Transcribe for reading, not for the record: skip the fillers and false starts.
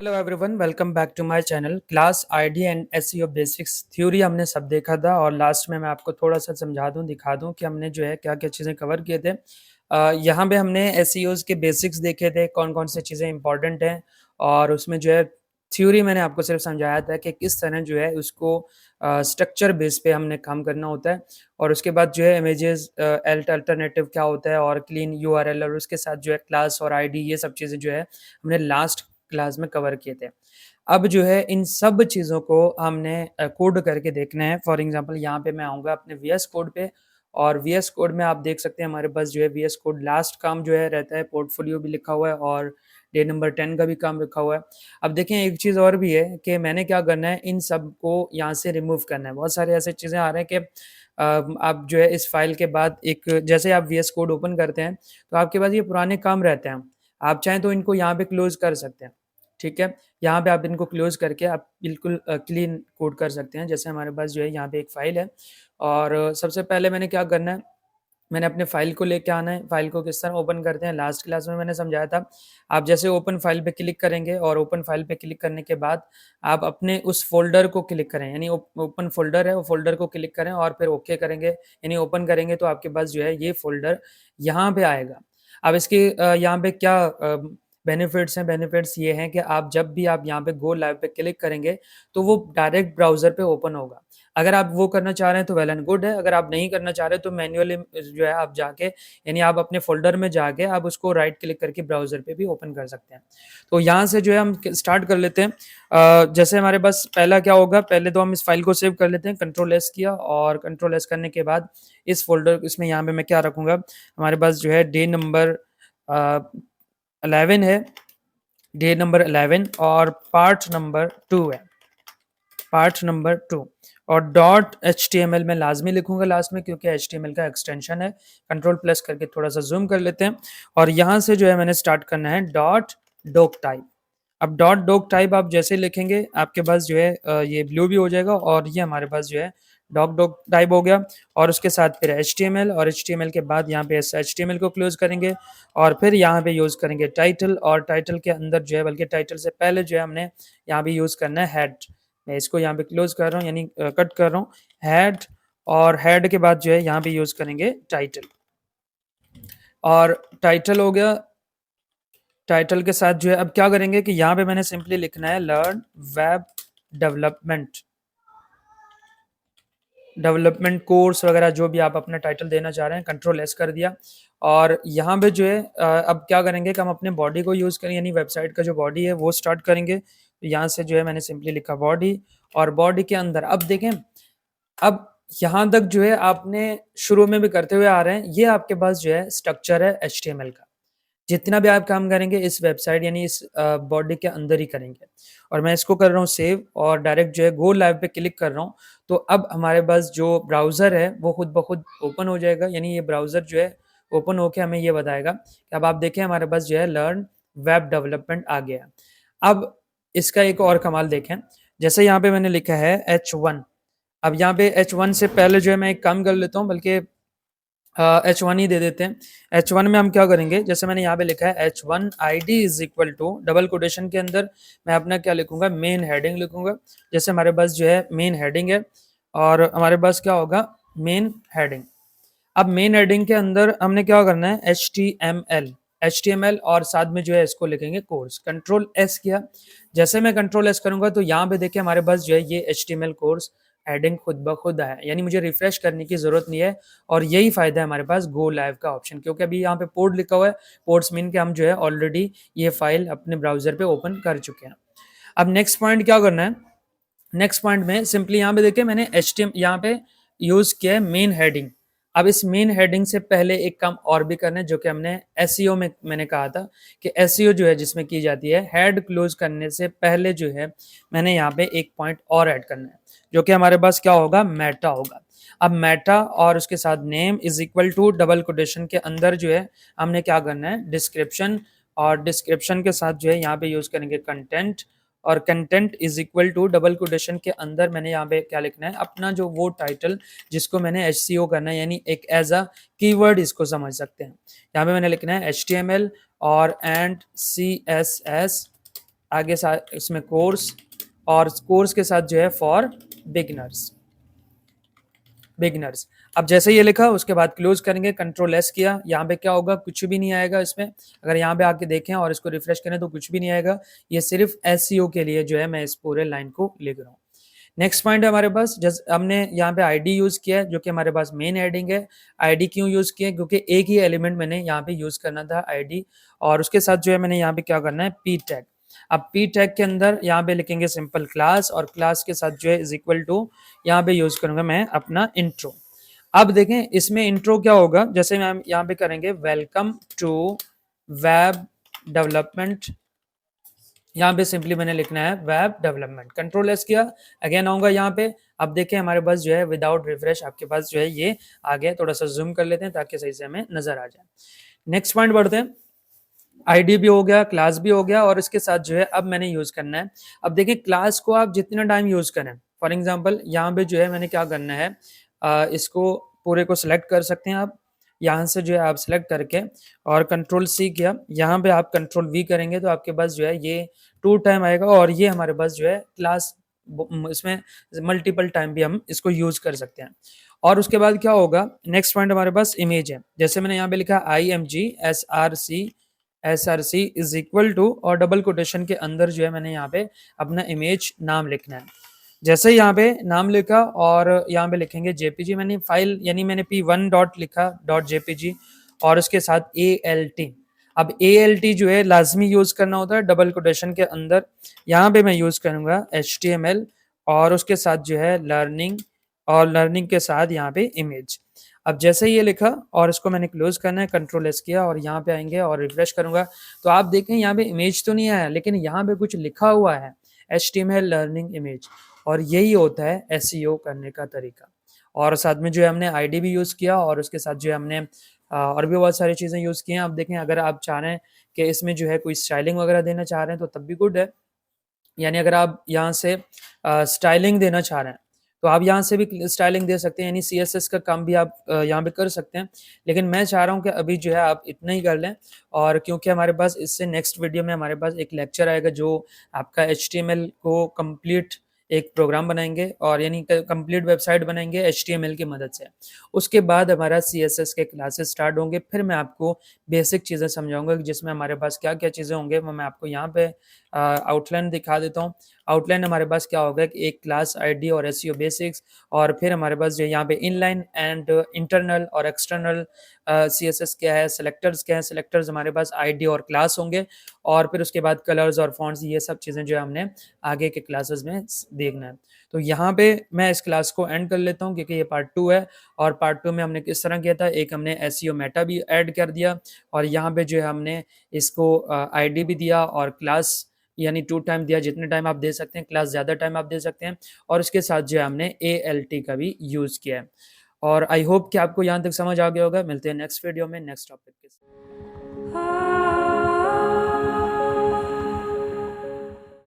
Hello everyone, welcome back to my channel. Class ID and SEO basics theory हमने सब देखा था और लास्ट में मैं आपको थोड़ा सा समझा दूं, दिखा दूं कि हमने जो है क्या क्या चीज़ें कवर किए थे। यहाँ पे हमने एसईओज के बेसिक्स देखे थे, कौन कौन सी चीज़ें इंपॉर्टेंट हैं, और उसमें जो है थ्योरी मैंने आपको सिर्फ समझाया था कि किस तरह जो है उसको स्ट्रक्चर बेस पे हमने काम करना होता है। और उसके बाद जो है इमेजेस एल्ट अल्टरनेटिव क्या होता है, और क्लीन यूआरएल, और उसके साथ जो है क्लास और आईडी, ये सब चीज़ें जो है हमने लास्ट क्लास में कवर किए थे। अब जो है इन सब चीज़ों को हमने कोड करके देखना है। फॉर एग्जांपल यहाँ पे मैं आऊँगा अपने वीएस कोड पे, और वीएस कोड में आप देख सकते हैं हमारे पास जो है वीएस कोड लास्ट काम जो है रहता है, पोर्टफोलियो भी लिखा हुआ है और डे नंबर 10 का भी काम लिखा हुआ है। अब देखें एक चीज़ और भी है कि मैंने क्या करना है, इन सब को यहाँ से रिमूव करना है। बहुत सारे ऐसे चीज़ें आ रहे हैं कि आप जो है इस फाइल के बाद एक जैसे आप वीएस कोड ओपन करते हैं तो आपके पास ये पुराने काम रहते हैं। आप चाहें तो इनको यहाँ पे क्लोज कर सकते हैं, ठीक है। यहाँ पे आप इनको क्लोज करके आप बिल्कुल क्लीन कोड कर सकते हैं। जैसे हमारे पास जो है यहाँ पे एक फाइल है, और सबसे पहले मैंने क्या करना है, मैंने अपने फाइल को लेके आना है। फाइल को किस तरह ओपन करते हैं लास्ट क्लास में मैंने समझाया था। आप जैसे ओपन फाइल पे क्लिक करेंगे और ओपन फाइल पे क्लिक करने के बाद आप अपने उस फोल्डर को क्लिक करें, यानी ओपन फोल्डर है वो फोल्डर को क्लिक करें और फिर ओके करेंगे, यानी ओपन करेंगे तो आपके पास जो है ये फोल्डर यहाँ पे आएगा। अब इसके यहाँ पे क्या बेनिफिट्स हैं। बेनिफिट्स ये हैं कि आप जब भी आप यहाँ पे गो लाइव पे क्लिक करेंगे तो वो डायरेक्ट ब्राउजर पे ओपन होगा। अगर आप वो करना चाह रहे हैं तो वेल एंड गुड है, अगर आप नहीं करना चाह रहे तो मैन्युअली जो है आप जाके, यानी आप अपने फोल्डर में जाके आप उसको राइट क्लिक करके ब्राउजर पे भी ओपन कर सकते हैं। तो यहाँ से जो है हम स्टार्ट कर लेते हैं। जैसे हमारे पास पहला क्या होगा, पहले तो हम इस फाइल को सेव कर लेते हैं। कंट्रोल एस किया, और कंट्रोल एस करने के बाद इस फोल्डर इसमें यहाँ पे मैं क्या रखूंगा, हमारे पास जो है डे नंबर 11 है, डे नंबर 11 और पार्ट नंबर 2 है, पार्ट नंबर 2। और डॉट HTML में लाजमी लिखूंगा लास्ट में, क्योंकि HTML का एक्सटेंशन है। कंट्रोल प्लस करके थोड़ा सा जूम कर लेते हैं, और यहाँ से जो है मैंने स्टार्ट करना है डॉट डॉक टाइप। अब डॉट डॉक टाइप आप जैसे लिखेंगे आपके पास जो है ये ब्लू भी हो जाएगा, और ये हमारे पास जो है डॉक डॉक टाइप हो गया। और उसके साथ फिर HTML, और HTML के बाद यहाँ पे HTML को क्लोज करेंगे, और फिर यहाँ पे यूज करेंगे टाइटल, और टाइटल के अंदर जो है, बल्कि टाइटल से पहले जो है हमने यहाँ पे यूज करना है हेड। मैं इसको यहाँ पे क्लोज कर रहा हूँ, यानी कट कर रहा हूँ हेड, और हेड के बाद जो है यहाँ पे यूज करेंगे टाइटल, और टाइटल हो गया। टाइटल के साथ जो है अब क्या करेंगे कि यहाँ पे मैंने सिंपली लिखना है learn web development, development course वगैरह जो भी आप अपना टाइटल देना चाह रहे हैं। कंट्रोल एस कर दिया, और यहाँ पे जो है अब क्या करेंगे कि हम अपने बॉडी को यूज़ करें, यानी वेबसाइट का जो बॉडी है वो स्टार्ट करेंगे। तो यहाँ से जो है मैंने सिंपली लिखा बॉडी, और बॉडी के अंदर अब देखें, अब यहाँ तक जो है आपने शुरू में भी करते हुए आ रहे हैं, ये आपके पास जो है स्ट्रक्चर है HTML का। जितना भी आप काम करेंगे इस वेबसाइट यानी इस बॉडी के अंदर ही करेंगे। और मैं इसको कर रहा हूँ सेव, और डायरेक्ट जो है गो लाइव पे क्लिक कर रहा हूँ। तो अब हमारे पास जो ब्राउज़र है वो खुद ब खुद ओपन हो जाएगा, यानी ये ब्राउज़र जो है ओपन होके हमें ये बताएगा कि अब आप देखें हमारे पास जो है लर्न वेब डेवलपमेंट आ गया। अब इसका एक और कमाल देखें, जैसे यहाँ पे मैंने लिखा है H1। अब यहाँ पे H1 से पहले जो है मैं एक काम कर लेता हूँ, बल्कि H1 ही दे देते हैं। H1 में हम क्या करेंगे, जैसे मैंने यहाँ पे लिखा है H1 ID is equal to, double quotation के अंदर मैं अपना क्या लिखूंगा, मेन हेडिंग लिखूंगा। जैसे हमारे पास जो है मेन हेडिंग है, और हमारे पास क्या होगा मेन हेडिंग। अब मेन हेडिंग के अंदर हमने क्या करना है HTML, और साथ में जो है इसको लिखेंगे कोर्स। कंट्रोल एस किया, जैसे मैं कंट्रोल एस करूंगा तो यहाँ पे देखिए हमारे पास जो है ये HTML कोर्स हेडिंग खुद ब खुद है, यानी मुझे रिफ्रेश करने की जरूरत नहीं है। और यही फायदा है हमारे पास गो लाइव का ऑप्शन, क्योंकि अभी यहाँ पे पोर्ट लिखा हुआ है। पोर्ट्स मीन के हम जो है ऑलरेडी ये फाइल अपने ब्राउजर पे ओपन कर चुके हैं। अब नेक्स्ट पॉइंट क्या करना है, नेक्स्ट पॉइंट में सिंपली यहाँ पे देखिए मैंने HTML यहाँ पे यूज किया है मेन हेडिंग। अब इस मेन हेडिंग से पहले एक काम और भी करना है, जो कि हमने SEO में मैंने कहा था कि SEO जो है जिसमें की जाती है, हेड क्लोज करने से पहले जो है मैंने यहाँ पे एक पॉइंट और ऐड करना है, जो कि हमारे पास क्या होगा, मेटा होगा। अब मेटा और उसके साथ name is equal to, double quotation के अंदर जो है हमने क्या करना है डिस्क्रिप्शन, और डिस्क्रिप्शन के साथ जो है यहाँ पे यूज करेंगे कंटेंट, और content is equal to, double quotation के अंदर मैंने यहाँ पे क्या लिखना है, अपना जो वो टाइटल जिसको मैंने HCO करना है, यानी एक एज अ कीवर्ड इसको समझ सकते हैं। यहाँ पे मैंने लिखना है HTML और एंड CSS आगे इसमें कोर्स, और कोर्स के साथ जो है फॉर बिगिनर्स। अब जैसे ये लिखा उसके बाद क्लोज करेंगे, कंट्रोल एस किया, यहाँ पे क्या होगा, कुछ भी नहीं आएगा इसमें। अगर यहाँ पे आके देखें और इसको रिफ्रेश करें तो कुछ भी नहीं आएगा। ये सिर्फ एसईओ के लिए जो है मैं इस पूरे लाइन को लिख रहा हूँ। नेक्स्ट पॉइंट है हमारे पास, जैसे हमने यहाँ पे आईडी यूज किया है जो कि हमारे पास मेन हेडिंग है। आईडी क्यों यूज किया, क्योंकि एक ही एलिमेंट मैंने यहाँ पे यूज करना था आईडी, और उसके साथ जो है मैंने यहाँ पे क्या करना है, पी टैग। अब पी टैग के अंदर यहाँ पे लिखेंगे सिंपल क्लास, और क्लास के साथ जो है इज इक्वल टू, यहाँ पे यूज करूंगा मैं अपना इंट्रो। अब देखें इसमें इंट्रो क्या होगा, जैसे हम यहाँ पे करेंगे वेलकम टू वेब डेवलपमेंट, यहाँ पे सिंपली मैंने लिखना है वेब डेवलपमेंट, कंट्रोल एस किया, अगेन आऊंगा यहाँ पे। अब देखें हमारे पास जो है विदाउट रिफ्रेश आपके पास जो है ये आ गया। थोड़ा सा जूम कर लेते हैं ताकि सही से हमें नजर आ जाए। नेक्स्ट पॉइंट बढ़ते हैं। आईडी भी हो गया, क्लास भी हो गया, और इसके साथ जो है अब मैंने यूज करना है। अब देखिए क्लास को आप जितना टाइम यूज करें, फॉर एग्जांपल यहाँ पे जो है मैंने क्या करना है, इसको पूरे को सिलेक्ट कर सकते हैं आप। यहाँ से जो है आप सिलेक्ट करके और कंट्रोल सी किया, यहाँ पे आप कंट्रोल वी करेंगे तो आपके पास जो है ये 2 टाइम आएगा, और ये हमारे पास जो है क्लास, इसमें मल्टीपल टाइम भी हम इसको यूज कर सकते हैं। और उसके बाद क्या होगा, नेक्स्ट पॉइंट हमारे पास इमेज है। जैसे मैंने यहाँ पे लिखा IMG SRC is equal to, और डबल कोटेशन के अंदर जो है मैंने यहाँ पे अपना इमेज नाम लिखना है। जैसे यहाँ पे नाम लिखा और यहाँ पे लिखेंगे जेपीजी, मैंने फाइल यानी मैंने P1 डॉट लिखा डॉट जेपीजी, और उसके साथ ALT। अब ALT जो है लाजमी यूज करना होता है डबल कोटेशन के अंदर। यहाँ पे मैं यूज करूंगा HTML, और उसके साथ जो है लर्निंग, और लर्निंग के साथ यहाँ पे इमेज। अब जैसे ये लिखा और इसको मैंने क्लोज करना है, कंट्रोल एस किया, और यहाँ पे आएंगे और रिफ्रेश करूंगा तो आप देखें यहाँ पे इमेज तो नहीं आया, लेकिन यहाँ पे कुछ लिखा हुआ है HTML लर्निंग इमेज, और यही होता है SEO करने का तरीका। और साथ में जो है हमने आईडी भी यूज किया, और उसके साथ जो है हमने और भी बहुत सारी चीजें यूज की हैं। आप देखें अगर आप चाह रहे हैं कि इसमें जो है कोई स्टाइलिंग वगैरह देना चाह रहे हैं तो तब भी गुड है। यानी अगर आप यहाँ से स्टाइलिंग देना चाह रहे हैं तो आप यहाँ से भी स्टाइलिंग दे सकते हैं, यानी CSS का काम भी आप यहाँ पे कर सकते हैं। लेकिन मैं चाह रहा हूँ कि अभी जो है आप इतना ही कर लें, और क्योंकि हमारे पास इससे नेक्स्ट वीडियो में हमारे पास एक लेक्चर आएगा जो आपका HTML को कंप्लीट एक प्रोग्राम बनाएंगे, और यानी कंप्लीट वेबसाइट बनाएंगे HTML की मदद से। उसके बाद हमारा CSS के क्लासेस स्टार्ट होंगे, फिर मैं आपको बेसिक चीज़ें समझाऊंगा जिसमें हमारे पास क्या क्या चीज़ें होंगे, वो मैं आपको यहाँ पे आउटलाइन दिखा देता हूँ। आउटलाइन हमारे पास क्या होगा कि एक क्लास आईडी और SEO बेसिक्स, और फिर हमारे पास जो यहाँ पे इनलाइन एंड इंटरनल और एक्सटर्नल CSS क्या है, सेलेक्टर्स क्या है, सेलेक्टर्स हमारे पास आईडी और क्लास होंगे, और फिर उसके बाद कलर्स और फॉन्ट्स, ये सब चीज़ें जो है हमने आगे के क्लासेस में देखना है। तो यहाँ पे मैं इस क्लास को एंड कर लेता हूँ क्योंकि ये पार्ट 2 है, और पार्ट 2 में हमने किस तरह किया था, एक हमने SEO मेटा भी ऐड कर दिया, और यहाँ पे जो है हमने इसको आईडी भी दिया और क्लास यानी 2 टाइम दिया, जितने टाइम आप दे सकते हैं, क्लास ज़्यादा टाइम आप दे सकते हैं, और उसके साथ जो है हमने ALT का भी यूज़ किया है। और आई होप कि आपको यहाँ तक समझ आ गया होगा। मिलते हैं नेक्स्ट वीडियो में नेक्स्ट टॉपिक के साथ।